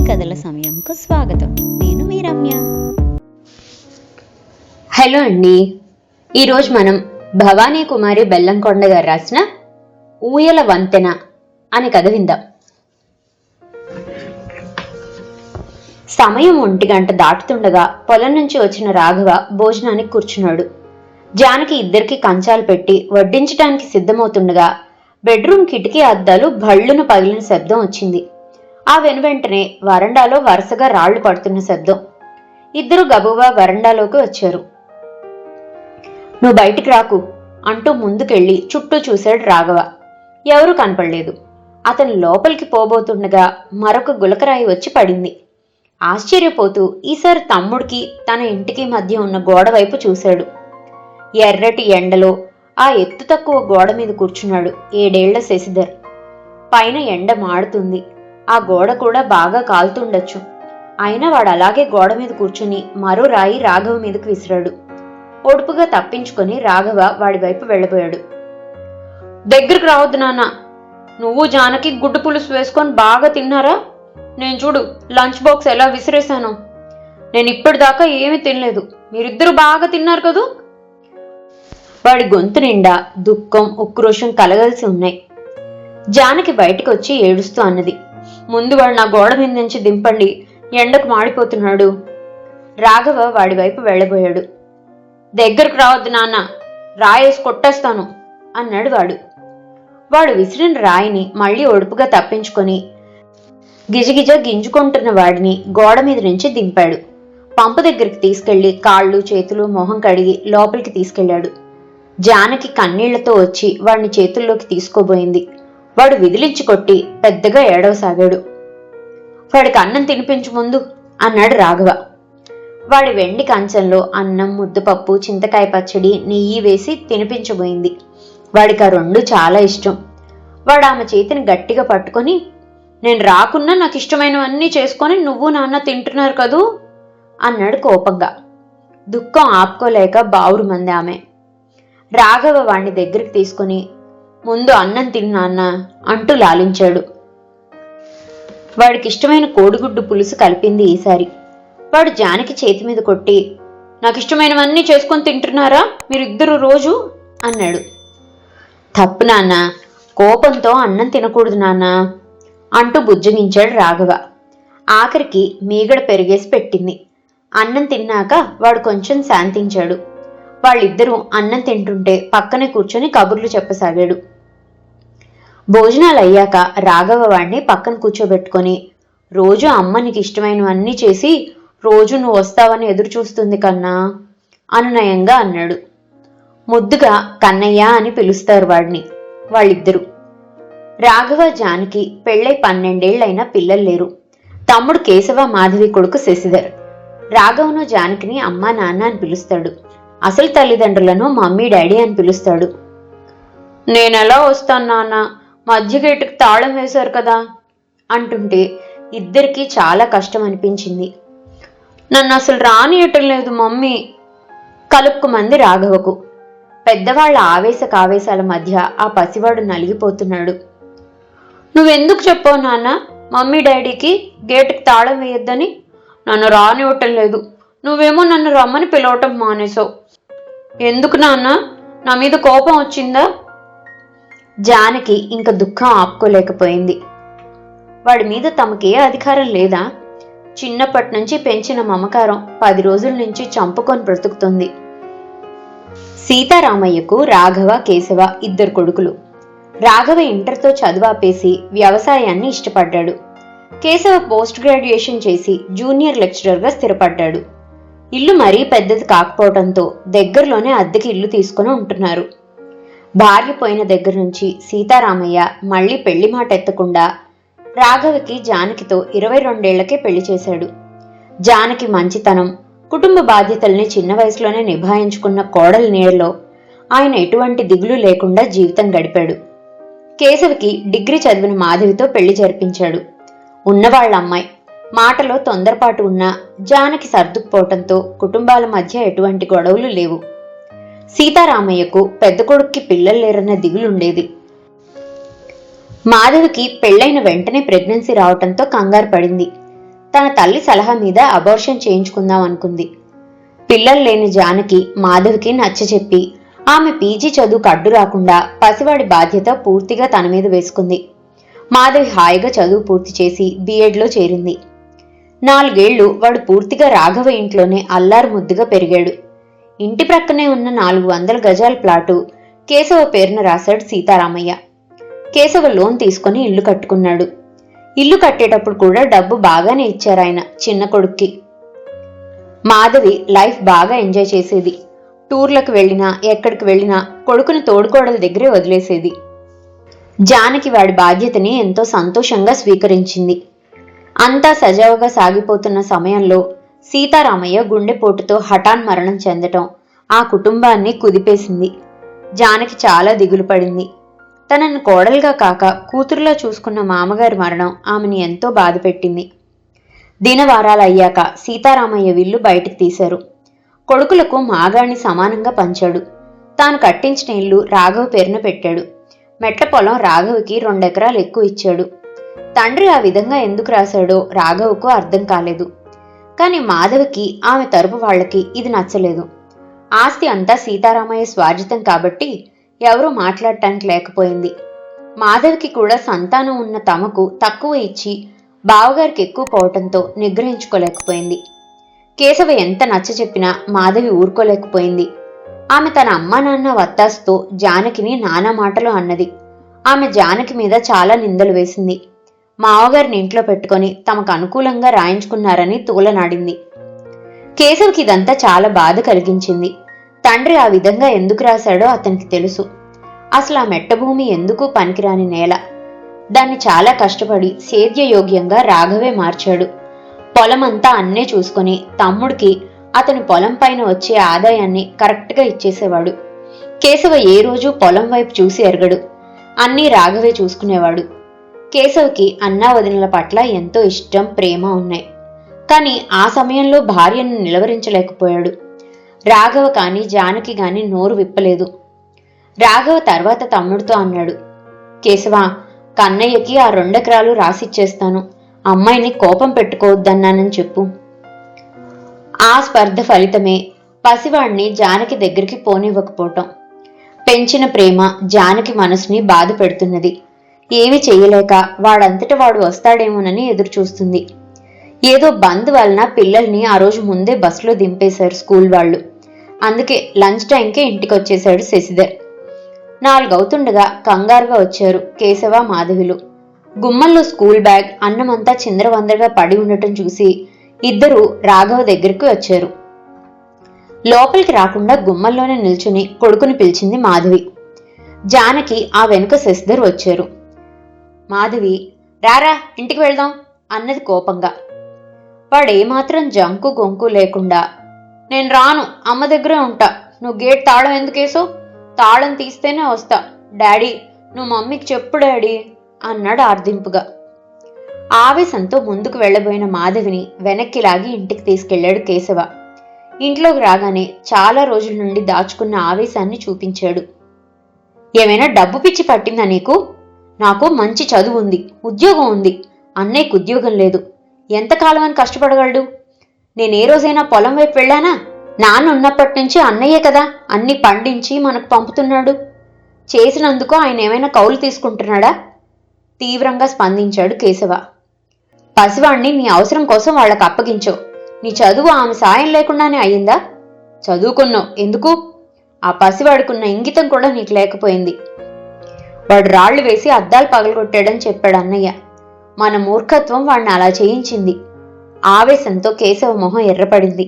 కథల సమయంకు స్వాగతం. నేను మీ రమ్య. హలో అండి. ఈరోజు మనం భవానీ కుమారి బెల్లంకొండ గారు రాసిన ఊయల వంతెన అనే కథ విందాం. సమయం 1 గంట దాటుతుండగా పొలం నుంచి వచ్చిన రాఘవ భోజనానికి కూర్చున్నాడు. జానకి ఇద్దరికి కంచాలు పెట్టి వడ్డించడానికి సిద్ధమవుతుండగా బెడ్రూమ్ కిటికీ అద్దాలు భళ్ళున పగిలిన శబ్దం వచ్చింది. ఆ వెనువెంటనే వరండాలో వరుసగా రాళ్లు పడుతున్న శబ్దం. ఇద్దరు గబువా వరండాలోకి వచ్చారు. నువ్వు బయటికి రాకు అంటూ ముందుకెళ్లి చుట్టూ చూశాడు రాఘవ. ఎవరూ కనపడలేదు. అతను లోపలికి పోబోతుండగా మరొక గులకరాయి వచ్చి పడింది. ఆశ్చర్యపోతూ ఈసారి తమ్ముడికి తన ఇంటికి మధ్య ఉన్న గోడ వైపు చూశాడు. ఎర్రటి ఎండలో ఆ ఎత్తు తక్కువ గోడ మీద కూర్చున్నాడు 7 ఏళ్ల శశిధర్. పైన ఎండ మాడుతుంది. ఆ గోడ కూడా బాగా కాలుతుండొచ్చు. అయినా వాడు అలాగే గోడ మీద కూర్చుని మరో రాయి రాఘవ మీదకు విసిరాడు. ఒడుపుగా తప్పించుకొని రాఘవ వాడి వైపు వెళ్ళబోయాడు. దగ్గరికి రావద్దు నాన్న. నువ్వు జానకి గుడ్డు పులుసు వేసుకొని బాగా తిన్నారా? నేను చూడు లంచ్ బాక్స్ ఎలా విసిరేశాను. నేను ఇప్పటిదాకా ఏమీ తినలేదు. మీరిద్దరూ బాగా తిన్నారు కదూ? వాడి గొంతు నిండా దుఃఖం ఉక్రోషం కలగలిసి ఉన్నాయి. జానకి బయటికి వచ్చి ఏడుస్తూ అన్నది, ముందు వాడు నా గోడ మీద నుంచి దింపండి, ఎండకు మాడిపోతున్నాడు. రాఘవ వాడి వైపు వెళ్ళబోయాడు. దగ్గరకు రావద్దు నాన్న, రాయేసి కొట్టేస్తాను అన్నాడు వాడు. వాడు విసిరిన రాయిని మళ్లీ ఒడుపుగా తప్పించుకొని గిజగిజ గింజుకుంటున్న వాడిని గోడ మీద నుంచి దింపాడు. పంపు దగ్గరికి తీసుకెళ్లి కాళ్ళు చేతులు మొహం కడిగి లోపలికి తీసుకెళ్లాడు. జానకి కన్నీళ్లతో వచ్చి వాడిని చేతుల్లోకి తీసుకోబోయింది. వాడు విదిలించి కొట్టి పెద్దగా ఏడవసాగాడు. వాడికి అన్నం తినిపించు ముందు అన్నాడు రాఘవ. వాడి వెండి కంచంలో అన్నం ముద్దపప్పు చింతకాయ పచ్చడి నెయ్యి వేసి తినిపించబోయింది. వాడికి ఆ 2 చాలా ఇష్టం. వాడు ఆమె చేతిని గట్టిగా పట్టుకొని, నేను రాకున్నా నాకు ఇష్టమైనవన్నీ చేసుకొని నువ్వు నాన్న తింటున్నారు కదూ అన్నాడు కోపంగా. దుఃఖం ఆపుకోలేక బావురుమంది ఆమె. రాఘవ వాణ్ణి దగ్గరికి తీసుకుని ముందు అన్నం తిన్నాన్న అంటూ లాలించాడు. వాడికి ఇష్టమైన కోడిగుడ్డు పులుసు కలిపింది ఈసారి. వాడు జానకి చేతి మీద కొట్టి, నాకు ఇష్టమైనవన్నీ చేసుకొని తింటున్నారా మీరిద్దరూ రోజు అన్నాడు. తప్పు నాన్న, కోపంతో అన్నం తినకూడదు నాన్న అంటూ బుజ్జగించాడు రాఘవ. ఆఖరికి మీగడ పెరిగేసి పెట్టింది. అన్నం తిన్నాక వాడు కొంచెం శాంతించాడు. వాళ్ళిద్దరూ అన్నం తింటుంటే పక్కనే కూర్చొని కబుర్లు చెప్పసాగాడు. భోజనాలు అయ్యాక రాఘవ వాడిని పక్కన కూర్చోబెట్టుకొని, రోజు అమ్మ నీకు ఇష్టమైనవన్నీ చేసి రోజు నువ్వు వస్తావని ఎదురు చూస్తుంది కన్నా అనునయంగా అన్నాడు. ముద్దుగా కన్నయ్య అని పిలుస్తారు వాడిని వాళ్ళిద్దరూ. రాఘవ జానకి పెళ్ళై 12 ఏళ్లైనా పిల్లలు లేరు. తమ్ముడు కేశవ మాధవి కొడుకు శశిధర్. రాఘవను జానకిని అమ్మా నాన్న అని పిలుస్తాడు. అసలు తల్లిదండ్రులను మమ్మీ డాడీ అని పిలుస్తాడు. నేనెలా వస్తాను నాన్న, మధ్య గేటుకు తాళం వేశారు కదా అంటుంటే ఇద్దరికీ చాలా కష్టం అనిపించింది. నన్ను అసలు రానియటం లేదు మమ్మీ కలుపుకుమంది రాఘవకు. పెద్దవాళ్ల ఆవేశకావేశాల మధ్య ఆ పసివాడు నలిగిపోతున్నాడు. నువ్వెందుకు చెప్పావు నాన్న మమ్మీ డాడీకి గేటుకు తాళం వేయొద్దని? నన్ను రానివ్వటం లేదు. నువ్వేమో నన్ను రమ్మని పిలవటం మానేశావు. ఎందుకు నాన్న, నా మీద కోపం వచ్చిందా? జానకి ఇంక దుఃఖం ఆపుకోలేకపోయింది. వాడి మీద తమకే అధికారం లేదా? చిన్నప్పటి నుంచి పెంచిన మమకారం 10 రోజుల నుంచి చంపుకొని బ్రతుకుతుంది. సీతారామయ్యకు రాఘవ కేశవ 2 కొడుకులు. రాఘవ ఇంటర్తో చదువాపేసి వ్యవసాయాన్ని ఇష్టపడ్డాడు. కేశవ పోస్ట్ గ్రాడ్యుయేషన్ చేసి జూనియర్ లెక్చరర్గా స్థిరపడ్డాడు. ఇల్లు మరీ పెద్దది కాకపోవడంతో దగ్గరలోనే అద్దెకి ఇల్లు తీసుకుని ఉంటున్నారు. భార్య పోయిన దగ్గర నుంచి సీతారామయ్య మళ్లీ పెళ్లి మాట ఎత్తకుండా రాఘవకి జానకితో 22 ఏళ్లకే పెళ్లి చేశాడు. జానకి మంచితనం, కుటుంబ బాధ్యతల్ని చిన్న వయసులోనే నిభాయించుకున్న కోడల నీడలో ఆయన ఎటువంటి దిగులు లేకుండా జీవితం గడిపాడు. కేశవకి డిగ్రీ చదివిన మాధవితో పెళ్లి జరిపించాడు. ఉన్నవాళ్ల అమ్మాయి. మాటలో తొందరపాటు ఉన్నా జానకి సర్దుకుపోవటంతో కుటుంబాల మధ్య ఎటువంటి గొడవలు లేవు. సీతారామయ్యకు పెద్ద కొడుక్కి పిల్లలు లేరన్న దిగులుండేది. మాధవికి పెళ్లైన వెంటనే ప్రెగ్నెన్సీ రావటంతో కంగారు పడింది. తన తల్లి సలహా మీద అబార్షన్ చేయించుకుందాం అనుకుంది. పిల్లలు లేని జానకి మాధవికి నచ్చచెప్పి ఆమె పీజీ చదువుకు అడ్డు రాకుండా పసివాడి బాధ్యత పూర్తిగా తన మీద వేసుకుంది. మాధవి హాయిగా చదువు పూర్తి చేసి బీఎడ్లో చేరింది. 4 ఏళ్లు వాడు పూర్తిగా రాఘవ ఇంట్లోనే అల్లారు ముద్దుగా పెరిగాడు. ఇంటి ప్రక్కనే ఉన్న 400 గజాల ప్లాటు కేశవ పేరున రాశాడు సీతారామయ్య. కేశవ లోన్ తీసుకుని ఇల్లు కట్టుకున్నాడు. ఇల్లు కట్టేటప్పుడు కూడా డబ్బు బాగానే ఇచ్చారాయన చిన్న కొడుక్కి. మాధవి లైఫ్ బాగా ఎంజాయ్ చేసేది. టూర్లకు వెళ్ళినా ఎక్కడికి వెళ్ళినా కొడుకుని తోడుకోడల దగ్గరే వదిలేసేది. జానకి వాడి బాధ్యతని ఎంతో సంతోషంగా స్వీకరించింది. అంతా సజావుగా సాగిపోతున్న సమయంలో సీతారామయ్య గుండెపోటుతో హఠాన్ మరణం చెందటం ఆ కుటుంబాన్ని కుదిపేసింది. జానకి చాలా దిగులు పడింది. తనను కోడలుగా కాక కూతురులా చూసుకున్న మామగారి మరణం ఆమెని ఎంతో బాధపెట్టింది. దినవారాలయ్యాక సీతారామయ్య విల్లు బయటికి తీశారు. కొడుకులకు మాగాణ్ణి సమానంగా పంచాడు. తాను కట్టించిన ఇల్లు రాఘవ పేరున పెట్టాడు. మెట్ల పొలం రాఘవకి 2 ఎకరాలు ఎక్కువ ఇచ్చాడు. తండ్రి ఆ విధంగా ఎందుకు రాశాడో రాఘవకు అర్థం కాలేదు. కాని మాధవికి ఆమె తరపు వాళ్లకి ఇది నచ్చలేదు. ఆస్తి అంతా సీతారామయ్య స్వార్జితం కాబట్టి ఎవరూ మాట్లాడటానికి లేకపోయింది. మాధవికి కూడా సంతానం ఉన్న తమకు తక్కువ ఇచ్చి బావగారికి ఎక్కువ పోవటంతో నిగ్రహించుకోలేకపోయింది. కేశవ ఎంత నచ్చ చెప్పినా మాధవి ఊరుకోలేకపోయింది. ఆమె తన అమ్మా నాన్న వత్తాసుతో జానకిని నానా మాటలు అన్నది. ఆమె జానకి మీద చాలా నిందలు వేసింది. మావగారిని ఇంట్లో పెట్టుకొని తమకు అనుకూలంగా రాయించుకున్నారని తూలనాడింది. కేశవ్కి ఇదంతా చాలా బాధ కలిగించింది. తండ్రి ఆ విధంగా ఎందుకు రాశాడో అతనికి తెలుసు. అసలు ఆ మెట్టభూమి ఎందుకు పనికిరాని నేల. దాన్ని చాలా కష్టపడి సేద్యయోగ్యంగా రాఘవే మార్చాడు. పొలమంతా అన్నే చూసుకొని తమ్ముడికి అతని పొలం పైన వచ్చే ఆదాయాన్ని కరెక్ట్గా ఇచ్చేసేవాడు. కేశవ ఏ రోజు పొలం వైపు చూసి ఎరగడు. అన్నీ రాఘవే చూసుకునేవాడు. కేశవ్కి అన్నా వదినల పట్ల ఎంతో ఇష్టం, ప్రేమ ఉన్నాయి. కాని ఆ సమయంలో భార్యను నిలవరించలేకపోయాడు. రాఘవ కాని జానకి గాని నోరు విప్పలేదు. రాఘవ తర్వాత తమ్ముడితో అన్నాడు, కేశవ, కన్నయ్యకి ఆ 2 ఎకరాలు రాసిచ్చేస్తాను. అమ్మాయిని కోపం పెట్టుకోవద్దన్నానని చెప్పు. ఆ స్పర్ధ ఫలితమే పసివాణ్ణి జానకి దగ్గరికి పోనివ్వకపోవటం. పెంచిన ప్రేమ జానకి మనసుని బాధ పెడుతున్నది. ఏమీ చెయ్యలేక వాడంతట వాడు వస్తాడేమోనని ఎదురుచూస్తుంది. ఏదో బంద్ వలన పిల్లల్ని ఆ రోజు ముందే బస్సులో దింపేశారు స్కూల్ వాళ్ళు. అందుకే లంచ్ టైంకే ఇంటికొచ్చేశాడు శశిధర్. 4 అవుతుండగా కంగారుగా వచ్చారు కేశవ, మాధవిలు. గుమ్మల్లో స్కూల్ బ్యాగ్, అన్నమంతా చిందరవందరగా పడి ఉండటం చూసి ఇద్దరు రాఘవ దగ్గరికి వచ్చారు. లోపలికి రాకుండా గుమ్మల్లోనే నిల్చుని కొడుకుని పిలిచింది మాధవి. జానకి ఆ వెనుక శశిధర్ వచ్చారు. మాధవి, రారా ఇంటికి వెళ్దాం అన్నది కోపంగా. వాడేమాత్రం జంకు గొంకు లేకుండా, నేను రాను, అమ్మ దగ్గరే ఉంటా. నువ్వు గేట్ తాళం ఎందుకేసో? తాళం తీస్తేనే వస్తా. డాడీ, నువ్వు మమ్మీకి చెప్పు డాడీ అన్నాడు ఆర్దింపుగా. ఆవేశంతో ముందుకు వెళ్లబోయిన మాధవిని వెనక్కి లాగి ఇంటికి తీసుకెళ్లాడు కేశవ. ఇంట్లోకి రాగానే చాలా రోజుల నుండి దాచుకున్న ఆవేశాన్ని చూపించాడు. ఏమైనా డబ్బు పిచ్చి పట్టిందా నీకు? నాకు మంచి చదువు ఉంది, ఉద్యోగం ఉంది. అన్నయ్యకు ఉద్యోగం లేదు. ఎంతకాలం అని కష్టపడగలడు? నేనే రోజైనా పొలం వైపు వెళ్ళానా? నాన్న ఉన్నప్పటి నుంచి అన్నయ్యే కదా అన్ని పండించి మనకు పంపుతున్నాడు. చేసినందుకు ఆయన ఏమైనా కౌలు తీసుకుంటున్నాడా? తీవ్రంగా స్పందించాడు కేశవ. పసివాణ్ణి నీ అవసరం కోసం వాళ్లకు అప్పగించావు. నీ చదువు ఆమె సాయం లేకుండానే అయ్యిందా? చదువుకున్నావు ఎందుకు? ఆ పసివాడుకున్న ఇంగితం కూడా నీకు లేకపోయింది. వాడు రాళ్లు వేసి అద్దాలు పగలగొట్టాడని చెప్పాడు అన్నయ్య. మన మూర్ఖత్వం వాడిని అలా చేయించింది. ఆవేశంతో కేశవ మొహం ఎర్రపడింది.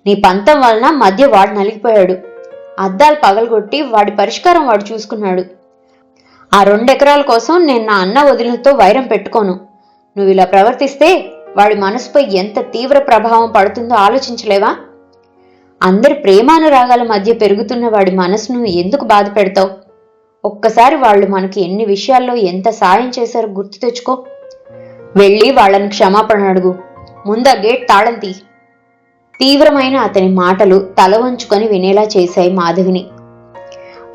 నీ పంతం వలన మధ్య వాడు నలిగిపోయాడు. అద్దాలు పగలగొట్టి వాడి పరిష్కారం వాడు చూసుకున్నాడు. ఆ 2 ఎకరాల కోసం నేను నా అన్న వదినతో వైరం పెట్టుకోను. నువ్వు ఇలా ప్రవర్తిస్తే వాడి మనసుపై ఎంత తీవ్ర ప్రభావం పడుతుందో ఆలోచించలేవా? అందరి ప్రేమానురాగాల మధ్య పెరుగుతున్న వాడి మనసును ఎందుకు బాధ పెడతావు? ఒక్కసారి వాళ్ళు మనకి ఎన్ని విషయాల్లో ఎంత సాయం చేశారో గుర్తు తెచ్చుకో. వెళ్ళి వాళ్ళని క్షమాపణ అడుగు. ముందా గేట్ తాళం తీ. తీవ్రమైన అతని మాటలు తల వంచుకొని వినేలా చేశాయి మాధవిని.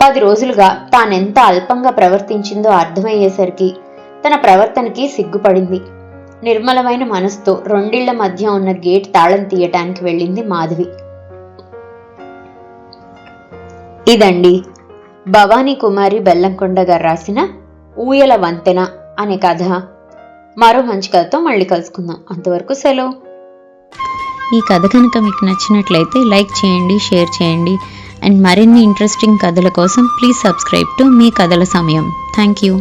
10 రోజులుగా తానెంత అల్పంగా ప్రవర్తించిందో అర్థమయ్యేసరికి తన ప్రవర్తనకి సిగ్గుపడింది. నిర్మలమైన మనసుతో రెండిళ్ల మధ్య ఉన్న గేట్ తాళం తీయటానికి వెళ్ళింది మాధవి. ఇదండి భవానీ కుమారి బెల్లంకొండ గారు రాసిన ఊయల వంతెన అనే కథ. మరో మంచి కథతో మళ్ళీ కలుసుకుందాం. అంతవరకు సెలవు. ఈ కథ కనుక మీకు నచ్చినట్లయితే లైక్ చేయండి, షేర్ చేయండి. అండ్ మరిన్ని ఇంట్రెస్టింగ్ కథల కోసం ప్లీజ్ సబ్స్క్రైబ్ టు మీ కథల సమయం. Thank you.